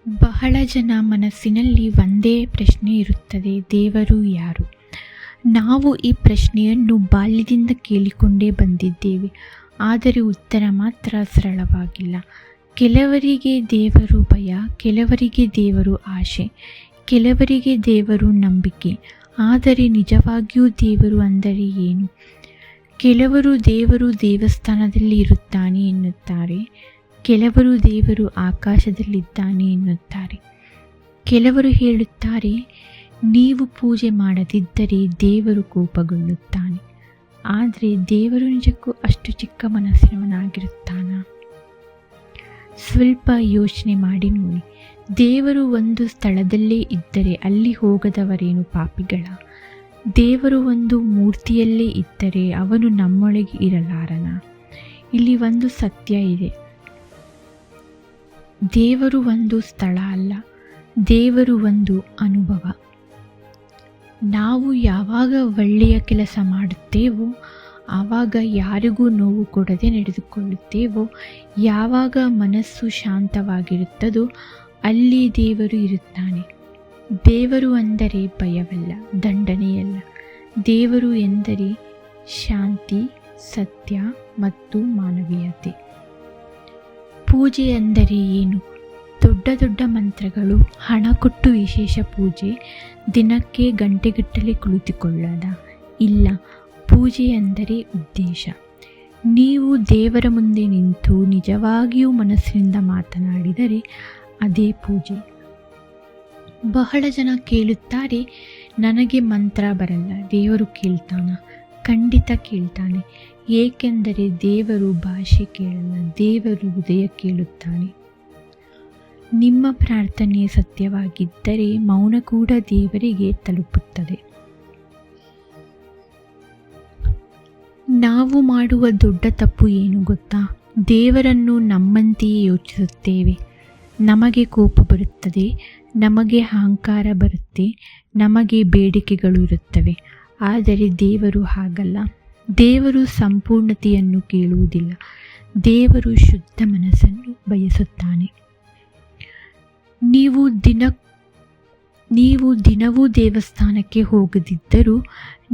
ಬಹಳ ಜನ ಮನಸ್ಸಿನಲ್ಲಿ ಒಂದೇ ಪ್ರಶ್ನೆ ಇರುತ್ತದೆ, ದೇವರು ಯಾರು? ನಾವು ಈ ಪ್ರಶ್ನೆಯನ್ನು ಬಾಲ್ಯದಿಂದ ಕೇಳಿಕೊಂಡೇ ಬಂದಿದ್ದೇವೆ, ಆದರೆ ಉತ್ತರ ಮಾತ್ರ ಸರಳವಾಗಿಲ್ಲ. ಕೆಲವರಿಗೆ ದೇವರು ಭಯ, ಕೆಲವರಿಗೆ ದೇವರು ಆಶೆ, ಕೆಲವರಿಗೆ ದೇವರು ನಂಬಿಕೆ. ಆದರೆ ನಿಜವಾಗಿಯೂ ದೇವರು ಅಂದರೆ ಏನು? ಕೆಲವರು ದೇವರು ದೇವಸ್ಥಾನದಲ್ಲಿ ಇರುತ್ತಾನೆ ಎನ್ನುತ್ತಾರೆ, ಕೆಲವರು ದೇವರು ಆಕಾಶದಲ್ಲಿದ್ದಾನೆ ಎನ್ನುತ್ತಾರೆ. ಕೆಲವರು ಹೇಳುತ್ತಾರೆ, ನೀವು ಪೂಜೆ ಮಾಡದಿದ್ದರೆ ದೇವರು ಕೋಪಗೊಳ್ಳುತ್ತಾನೆ. ಆದರೆ ದೇವರು ನಿಜಕ್ಕೂ ಅಷ್ಟು ಚಿಕ್ಕ ಮನಸ್ಸಿನವನಾಗಿರುತ್ತಾನ? ಸ್ವಲ್ಪ ಯೋಚನೆ ಮಾಡಿ ನೋಡಿ. ದೇವರು ಒಂದು ಸ್ಥಳದಲ್ಲೇ ಇದ್ದರೆ ಅಲ್ಲಿ ಹೋಗದವರೇನು ಪಾಪಿಗಳ? ದೇವರು ಒಂದು ಮೂರ್ತಿಯಲ್ಲೇ ಇದ್ದರೆ ಅವನು ನಮ್ಮೊಳಗೆ ಇರಲಾರನ? ಇಲ್ಲಿ ಒಂದು ಸತ್ಯ ಇದೆ, ದೇವರು ಒಂದು ಸ್ಥಳ ಅಲ್ಲ, ದೇವರು ಒಂದು ಅನುಭವ. ನಾವು ಯಾವಾಗ ಒಳ್ಳೆಯ ಕೆಲಸ ಮಾಡುತ್ತೇವೋ, ಆವಾಗ ಯಾರಿಗೂ ನೋವು ಕೊಡದೆ ನಡೆದುಕೊಳ್ಳುತ್ತೇವೋ, ಯಾವಾಗ ಮನಸ್ಸು ಶಾಂತವಾಗಿರುತ್ತದೋ ಅಲ್ಲಿ ದೇವರು ಇರುತ್ತಾನೆ. ದೇವರು ಅಂದರೆ ಭಯವಲ್ಲ, ದಂಡನೆಯಲ್ಲ. ದೇವರು ಎಂದರೆ ಶಾಂತಿ, ಸತ್ಯ ಮತ್ತು ಮಾನವೀಯತೆ. ಪೂಜೆ ಅಂದರೆ ಏನು? ದೊಡ್ಡ ದೊಡ್ಡ ಮಂತ್ರಗಳು, ಹಣ ಕೊಟ್ಟು ವಿಶೇಷ ಪೂಜೆ, ದಿನಕ್ಕೆ ಗಂಟೆಗಟ್ಟಲೆ ಕುಳಿತುಕೊಳ್ಳದ? ಇಲ್ಲ, ಪೂಜೆ ಅಂದರೆ ಉದ್ದೇಶ. ನೀವು ದೇವರ ಮುಂದೆ ನಿಂತು ನಿಜವಾಗಿಯೂ ಮನಸ್ಸಿನಿಂದ ಮಾತನಾಡಿದರೆ ಅದೇ ಪೂಜೆ. ಬಹಳ ಜನ ಕೇಳುತ್ತಾರೆ, ನನಗೆ ಮಂತ್ರ ಬರಲ್ಲ, ದೇವರು ಕೇಳ್ತಾನ? ಖಂಡಿತ ಕೇಳ್ತಾನೆ, ಏಕೆಂದರೆ ದೇವರು ಭಾಷೆ ಕೇಳಲ್ಲ, ದೇವರು ಹೃದಯ ಕೇಳುತ್ತಾನೆ. ನಿಮ್ಮ ಪ್ರಾರ್ಥನೆ ಸತ್ಯವಾಗಿದ್ದರೆ ಮೌನ ಕೂಡ ದೇವರಿಗೆ ತಲುಪುತ್ತದೆ. ನಾವು ಮಾಡುವ ದೊಡ್ಡ ತಪ್ಪು ಏನು ಗೊತ್ತಾ? ದೇವರನ್ನು ನಮ್ಮಂತೆಯೇ ಯೋಚಿಸುತ್ತೇವೆ. ನಮಗೆ ಕೋಪ ಬರುತ್ತದೆ, ನಮಗೆ ಅಹಂಕಾರ ಬರುತ್ತೆ, ನಮಗೆ ಬೇಡಿಕೆಗಳು ಇರುತ್ತವೆ. ಆದರೆ ದೇವರು ಹಾಗಲ್ಲ. ದೇವರು ಸಂಪೂರ್ಣತೆಯನ್ನು ಕೇಳುವುದಿಲ್ಲ, ದೇವರು ಶುದ್ಧ ಮನಸ್ಸನ್ನು ಬಯಸುತ್ತಾನೆ. ನೀವು ದಿನವೂ ದೇವಸ್ಥಾನಕ್ಕೆ ಹೋಗದಿದ್ದರೂ,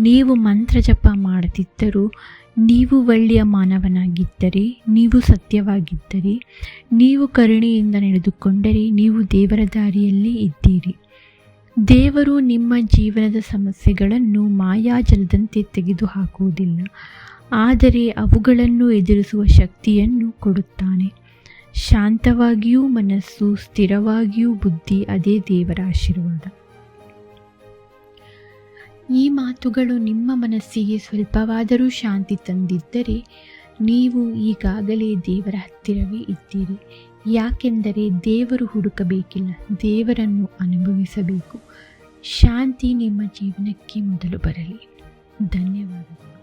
ನೀವು ಮಂತ್ರ ಜಪ ಮಾಡದಿದ್ದರೂ, ನೀವು ಒಳ್ಳೆಯ ಮಾನವನಾಗಿದ್ದರೆ, ನೀವು ಸತ್ಯವಾಗಿದ್ದರೆ, ನೀವು ಕರುಣೆಯಿಂದ ನಡೆದುಕೊಂಡರೆ ನೀವು ದೇವರ ದಾರಿಯಲ್ಲಿ ಇದ್ದೀರಿ. ದೇವರು ನಿಮ್ಮ ಜೀವನದ ಸಮಸ್ಯೆಗಳನ್ನು ಮಾಯಾಜಲದಂತೆ ತೆಗೆದುಹಾಕುವುದಿಲ್ಲ, ಆದರೆ ಅವುಗಳನ್ನು ಎದುರಿಸುವ ಶಕ್ತಿಯನ್ನು ಕೊಡುತ್ತಾನೆ. ಶಾಂತವಾಗಿಯೂ ಮನಸ್ಸು, ಸ್ಥಿರವಾಗಿಯೂ ಬುದ್ಧಿ, ಅದೇ ದೇವರ ಆಶೀರ್ವಾದ. ಈ ಮಾತುಗಳು ನಿಮ್ಮ ಮನಸ್ಸಿಗೆ ಸ್ವಲ್ಪವಾದರೂ ಶಾಂತಿ ತಂದಿದ್ದರೆ ನೀವು ಈಗಾಗಲೇ ದೇವರ ಹತ್ತಿರವೇ ಇದ್ದೀರಿ. ಯಾಕೆಂದರೆ ದೇವರು ಹುಡುಕಬೇಕಿಲ್ಲ, ದೇವರನ್ನು ಅನುಭವಿಸಬೇಕು. ಶಾಂತಿ ನಿಮ್ಮ ಜೀವನಕ್ಕೆ ಮೊದಲು ಬರಲಿ. ಧನ್ಯವಾದಗಳು.